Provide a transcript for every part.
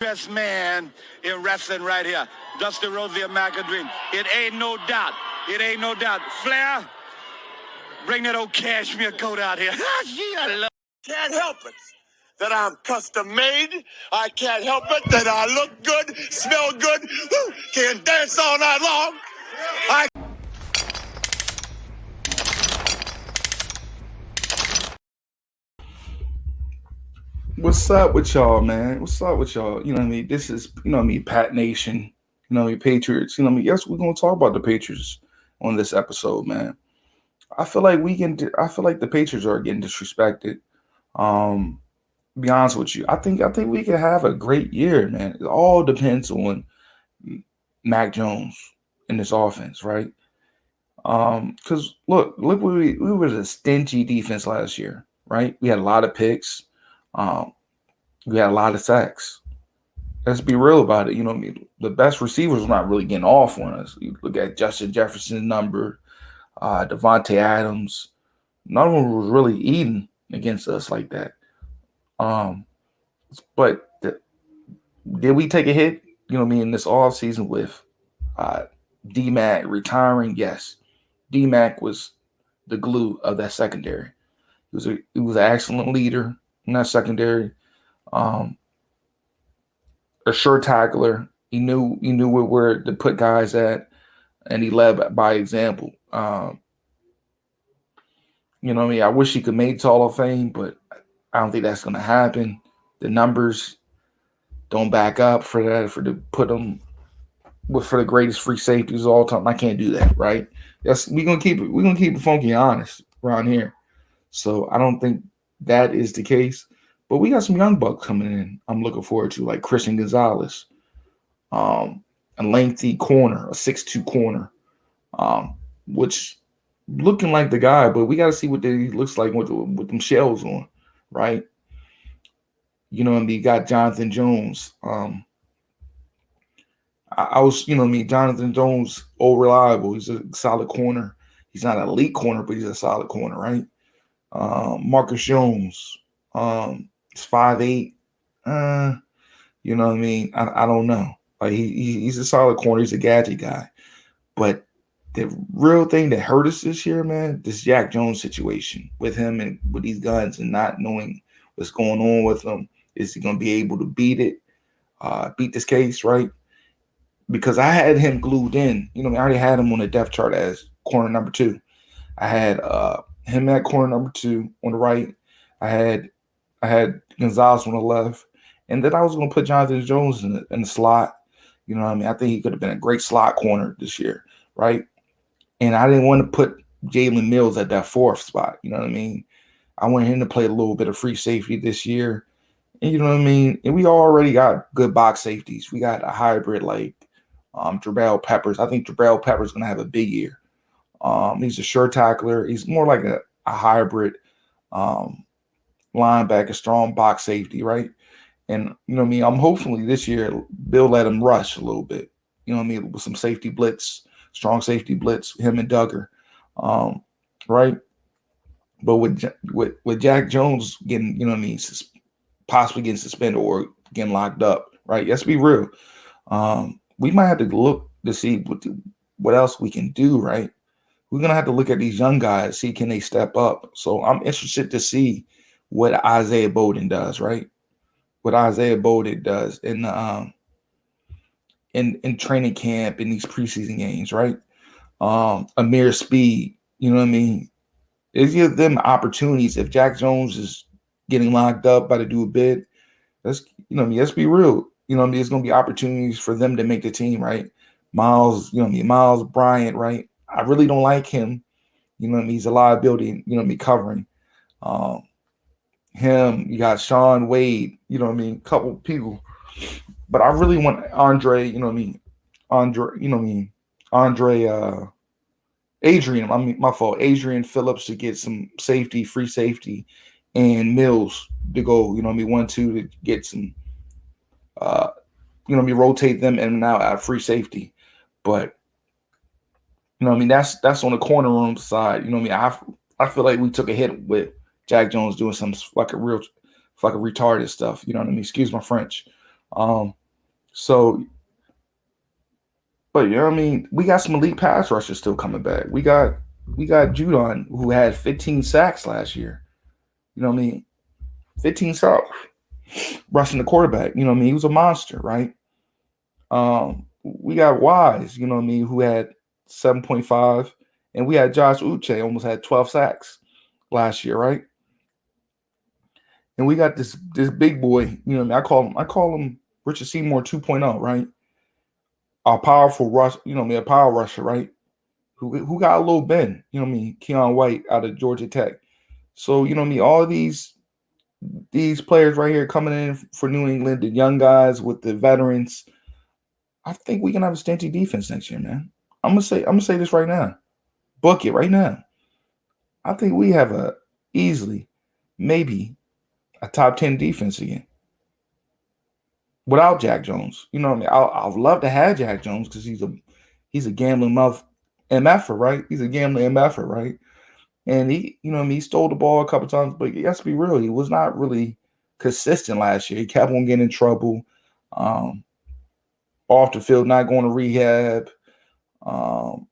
Best man in wrestling right here. Dusty Rhodes, the American Dream. It ain't no doubt. It ain't no doubt. Flair, bring that old cashmere coat out here. Gee, I love. Can't help it that I'm custom made. I can't help it that I look good, smell good, can dance all night long. What's up with y'all, man? What's up with y'all? You know what I mean? This is, Pat Nation. Patriots. Yes, we're gonna talk about the Patriots on this episode, man. I feel like I feel like the Patriots are getting disrespected. Be honest with you, I think we can have a great year, man. It all depends on Mac Jones in this offense, right? Because look, we were a stingy defense last year, right? We had a lot of picks. We had a lot of sacks. Let's be real about it. The best receivers were not really getting off on us. You look at Justin Jefferson's number, Devontae Adams. None of them was really eating against us like that. But did we take a hit? In this off season with D-Mac retiring? Yes. D-Mac was the glue of that secondary. He was an excellent leader in that secondary. A sure tackler. He knew where to put guys at, and he led by example. I wish he could make it to Hall of Fame, but I don't think that's going to happen. The numbers don't back up for that. For the greatest free safeties of all time, I can't do that, right? We're gonna keep it funky and honest around here. So I don't think that is the case. But we got some young bucks coming in. I'm looking forward to, like Christian Gonzalez, a lengthy corner, a 6'2" corner, which looking like the guy, but we got to see what he looks like with them shells on, right? And you got Jonathan Jones. Jonathan Jones, reliable. He's a solid corner. He's not an elite corner, but he's a solid corner, right? Marcus Jones, he's 5'8". You know what I mean? I don't know. Like he's a solid corner. He's a gadget guy. But the real thing that hurt us this year, man, this Jack Jones situation with him and with these guns and not knowing what's going on with him. Is he going to be able to beat this case, right? Because I had him glued in. I already had him on the depth chart as corner number 2. I had him at corner number 2 on the right. I had Gonzalez on the left. And then I was going to put Jonathan Jones in the slot. I think he could have been a great slot corner this year, right? And I didn't want to put Jalen Mills at that 4th spot. You know what I mean? I wanted him to play a little bit of free safety this year. And you know what I mean? And we already got good box safeties. We got a hybrid like Jabril Peppers. I think Jabril Peppers is going to have a big year. He's a sure tackler. He's more like a hybrid linebacker, strong box safety, right? And, I'm hopefully this year, Bill let him rush a little bit, with some safety blitz, strong safety blitz, him and Duggar, right? But with Jack Jones getting, possibly getting suspended or getting locked up, right? Let's be real. We might have to look to see what else we can do, right? We're going to have to look at these young guys, see can they step up. So I'm interested to see what Isaiah Bowden does, right? What Isaiah Bowden does in training camp in these preseason games, right? Amir Speed, you know what I mean? It gives them opportunities. If Jack Jones is getting locked up by the do a bid, let's be real. There's going to be opportunities for them to make the team, right? Miles Bryant, right? I really don't like him. He's a liability, covering. Him, you got Sean Wade, couple people. But I really want Andre, Adrian Phillips to get some safety, free safety, and Mills to go, 1-2 to get some, rotate them in and out at free safety. But, that's on the corner room side. I feel like we took a hit with Jack Jones doing some fucking retarded stuff. Excuse my French. So, but you know what I mean? We got some elite pass rushers still coming back. We got Judon, who had 15 sacks last year. You know what I mean? 15 sacks rushing the quarterback. You know what I mean? He was a monster, right? We got Wise, you know what I mean, who had 7.5, and we had Josh Uche, almost had 12 sacks last year, right? And we got this big boy, you know what I mean? I call him Richard Seymour 2.0, right? A powerful rush, you know what I mean, a power rusher, right? Who got a little bend, you know what I mean? Keon White out of Georgia Tech. So, you know what I mean, all these players right here coming in for New England, the young guys with the veterans. I think we can have a stingy defense next year, man. I'm gonna say this right now. Book it right now. I think we have a easily, maybe a top 10 defense again without Jack Jones. You know what I mean? I'd love to have Jack Jones because he's a gambling mouth MFer, right? He's a gambling MFer, right? And he, you know what I mean, he stole the ball a couple times, but he has to be real. He was not really consistent last year. He kept on getting in trouble. Um, Off the field, not going to rehab. Um,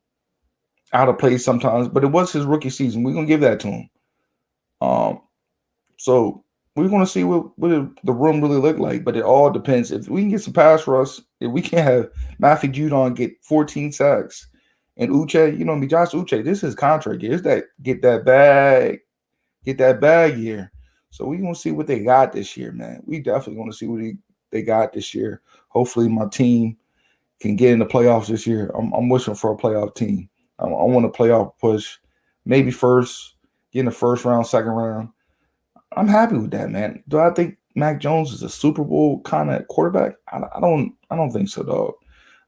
Out of place sometimes, but it was his rookie season. We're gonna give that to him. Um, so we're gonna see what the room really look like. But it all depends. If we can get some pass rush, if we can have Matthew Judon get 14 sacks and Uche, you know what I mean, Josh Uche, this is his contract year. It's that get that bag year. So we're gonna see what they got this year, man. We definitely gonna see what they got this year. Hopefully my team can get in the playoffs this year. I'm wishing for a playoff team. I want a playoff push, maybe first, get in the first round, second round. I'm happy with that, man. Do I think Mac Jones is a Super Bowl kind of quarterback? I don't think so, dog.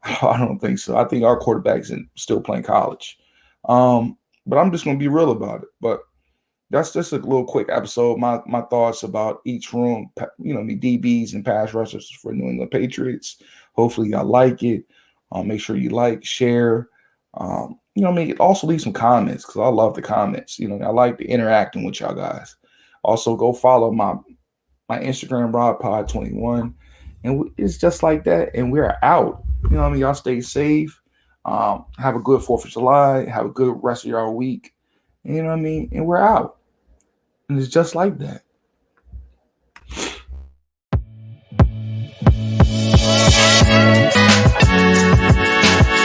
I don't think so. I think our quarterback's still playing college. But I'm just gonna be real about it. But that's just a little quick episode. My thoughts about each room, you know, the DBs and pass rushers for New England Patriots. Hopefully y'all like it. Make sure you like, share. You know, what I mean, also leave some comments because I love the comments. You know, I like the interacting with y'all guys. Also, go follow my Instagram, RodPod21, and it's just like that. And we're out. You know, what I mean, y'all stay safe. Have a good 4th of July. Have a good rest of your week. You know what I mean? And we're out. And it's just like that.